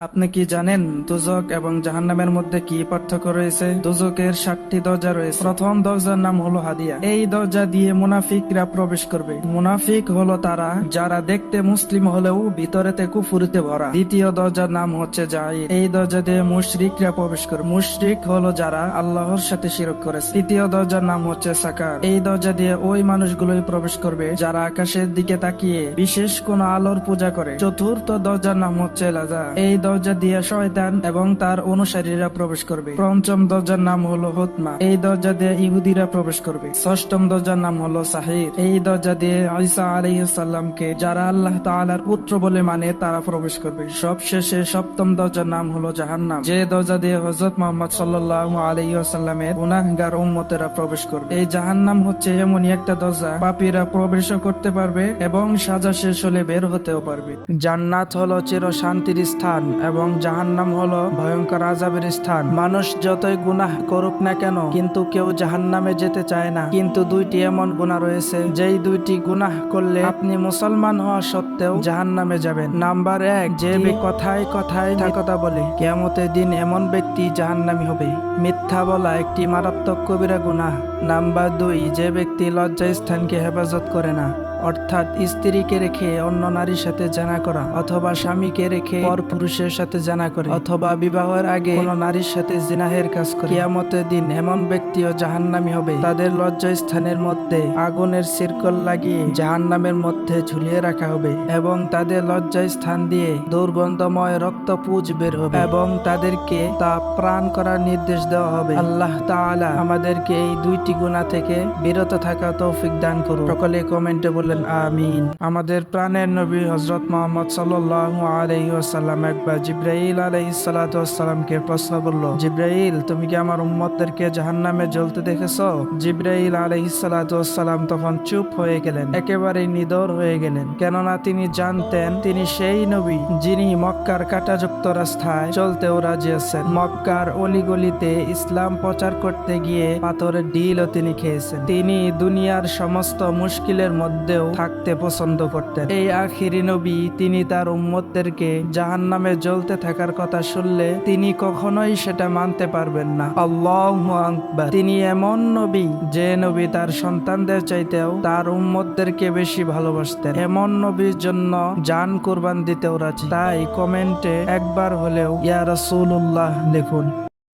আপনি কি জানেন দোজখ এবং জাহান্নামের মধ্যে কি পার্থক্য রয়েছে? দোজখের 7টি দরজা রয়েছে। প্রথম দরজার নাম হলো হাদিয়া। এই দরজা দিয়ে মুনাফিকরা প্রবেশ করবে। মুনাফিক হলো তারা যারা দেখতে মুসলিম হলেও ভিতরেতে কুফুরিতে ভরা। দ্বিতীয় দরজার নাম হচ্ছে জাহিদ। এই দরজা দিয়ে মুশরিকরা প্রবেশ করবে। মুশরিক হলো যারা আল্লাহর সাথে শিরক করেছে। তৃতীয় দরজার নাম হচ্ছে সাকার। এই দরজা দিয়ে ওই মানুষগুলোই প্রবেশ করবে যারা আকাশের দিকে তাকিয়ে বিশেষ কোন আলোর পূজা করে। চতুর্থ দরজার নাম হচ্ছে লাজা। এই দরজা দিয়ে শয়তান এবং তার অনুসারীরা প্রবেশ করবে। পঞ্চম দরজার নাম হলো হুতমা। এই দরজা দিয়ে ইহুদিরা প্রবেশ করবে। ষষ্ঠম দরজার নাম হলো সাহির। এই দরজা দিয়ে ঈসা আলাইহিস সালামকে যারা আল্লাহ তাআলার পুত্র বলে মানে তারা প্রবেশ করবে। সবশেষে সপ্তম দরজার নাম হলো জাহান্নাম, যে দরজা দিয়ে হযরত মুহাম্মদ সাল্লাল্লাহু আলাইহি ওয়াসাল্লামের গুনাহগার উম্মতেরা প্রবেশ করবে। এই জাহান্নাম হচ্ছে এমনই একটা দরজা, পাপীরা প্রবেশও করতে পারবে এবং সাজা শেষ হলে বের হতেও পারবে। জান্নাত হলো চির শান্তির স্থান এবং জাহান্নাম হলো ভয়ঙ্কর আযাবের স্থান। মানুষ যতই গুনাহ করুক না কেন কিন্তু কেউ জাহান্নামে যেতে চায় না। কিন্তু দুইটি এমন গুনাহ রয়েছে যেই দুইটি গুনাহ করলে আপনি মুসলমান হওয়া সত্ত্বেও জাহান্নামে যাবেন। নাম্বার 1, যে কথায় কথায় কথা বলে কিয়ামতের দিন এমন ব্যক্তি জাহান্নামী হবে। মিথ্যা বলা একটি মারাত্মক কবিরা গুনাহ। নাম্বার 2, যে ব্যক্তি লজ্জা স্থানকে হেফাজত করে না, অর্থাৎ স্ত্রীকে রেখে অন্য নারীর সাথে জানা করা, অথবা স্বামীকে রেখে পর পুরুষের সাথে জানা করে, অথবা বিবাহের আগে কোন নারীর সাথে জিনাহের কাজ করে। কিয়ামতের দিন এমন ব্যক্তিও জাহান্নামী হবে। তাদের লজ্জা স্থানের মধ্যে আগুনের সিরকল লাগিয়ে জাহান্নামের মধ্যে ঝুলিয়ে রাখা হবে এবং তাদের লজ্জা স্থান দিয়ে দুর্গন্ধময় রক্তপুঁজ বের হবে এবং তাদেরকে তা প্রাণ করার নির্দেশ দেওয়া হবে। আল্লাহ তাআলা আমাদেরকে এই দুইটি গুনাহ থেকে বিরত থাকা তৌফিক দান করুন। সকলে কমেন্টে বলেন আমিন। আমাদের প্রাণের নবী হযরত মুহাম্মদ সাল্লাল্লাহু আলাইহি ওয়াসাল্লাম একবার জিবরাইল আলাইহিস সালাতু ওয়াসসালামকে প্রশ্ন করলো, জিবরাইল, তুমি কি আমার উম্মতদেরকে জাহান্নামে জ্বলতে দেখেছো? জিবরাইল আলাইহিস সালাতু ওয়াসসালাম তখন চুপ হয়ে গেলেন, একেবারে নিদর হয়ে গেলেন, কেননা তিনি জানতেন তিনি সেই নবী যিনি মক্কার কাঁটাযুক্ত রাস্তায় চলতেও রাজি আছেন। মক্কার অলিগলিতে ইসলাম প্রচার করতে গিয়ে পাথরের ঢিলও তিনি খেয়েছেন। তিনি দুনিয়ার সমস্ত মুশকিলের মধ্যেও থাকতে পছন্দ করতেন। এই আখিরি নবী, তিনি তার উম্মতদেরকে জাহান্নামে জ্বলতে থাকার কথা শুনলে তিনি কখনোই সেটা মানতে পারবেন না। আল্লাহু আকবার। তিনি এমন নবী যে নবী তার সন্তানদের চাইতেও তার উম্মতদেরকে বেশি ভালোবাসতেন। এমন নবীর জন্য জান কুরবান দিতেও রাজি। তাই কমেন্টে একবার হলেও ইয়া রাসূলুল্লাহ লিখুন।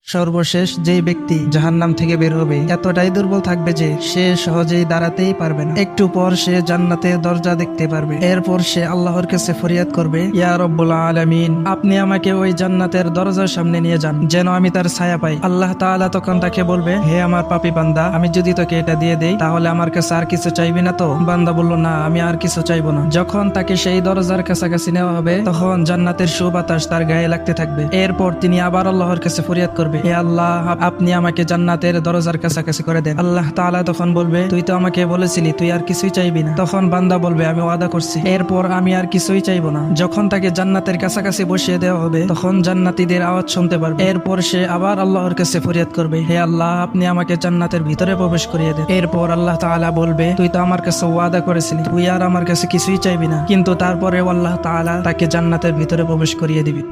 সর্বশেষ যেই ব্যক্তি জাহান্নাম থেকে বের হবে এতটাই দুর্বল থাকবে যে সে সহজেই দাঁড়াতেই পারবে না। একটু পর সে জান্নাতের দরজা দেখতে পারবে। এরপর সে আল্লাহর কাছে ফরিয়াদ করবে, ইয়া রব্বুল আলামিন, আপনি আমাকে ওই জান্নাতের দরজার সামনে নিয়ে যান যেন আমি তার ছায়া পাই। আল্লাহ তাআলা তখন তাকে বলবে, হে আমার পাপী বান্দা, আমি যদি তোকে এটা দিয়ে দেই তাহলে আমার কাছে আর কিছু চাইবি না তো? বান্দা বলল, না, আমি আর কিছু চাইবো না। যখন তাকে সেই দরজার কাছাকাছি নেওয়া হবে তখন জান্নাতের সুবাতাস তার গায়ে লাগতে থাকবে। এরপর তিনি আবার আল্লাহর কাছে ফরিয়াদ করবে, হে আল্লাহ, আপনি আমাকে জান্নাতের দরজার কাছাকাছি করে দেন। আল্লাহ তাআলা তখন বলবে, তুই তো আমাকে বলেছিলি তুই আর কিছুই চাইবি না। তখন বান্দা বলবে, আমি ওয়াদা করছি এরপর আমি আর কিছুই চাইবো না। যখন তাকে জান্নাতের কাছাকাছি বসিয়ে দেওয়া হবে তখন জান্নাতীদের আওয়াজ শুনতে পারবে। এরপর সে আবার আল্লাহর কাছে ফরিয়াদ করবে, হে আল্লাহ, আপনি আমাকে জান্নাতের ভিতরে প্রবেশ করিয়ে দেন। এরপর আল্লাহ তাআলা বলবে, তুই তো আমার কাছে ওয়াদা করেছিলি তুই আর আমার কাছে কিছুই চাইবি না। কিন্তু তারপরে আল্লাহ তাআলা তাকে জান্নাতের ভিতরে প্রবেশ করিয়ে দিবে।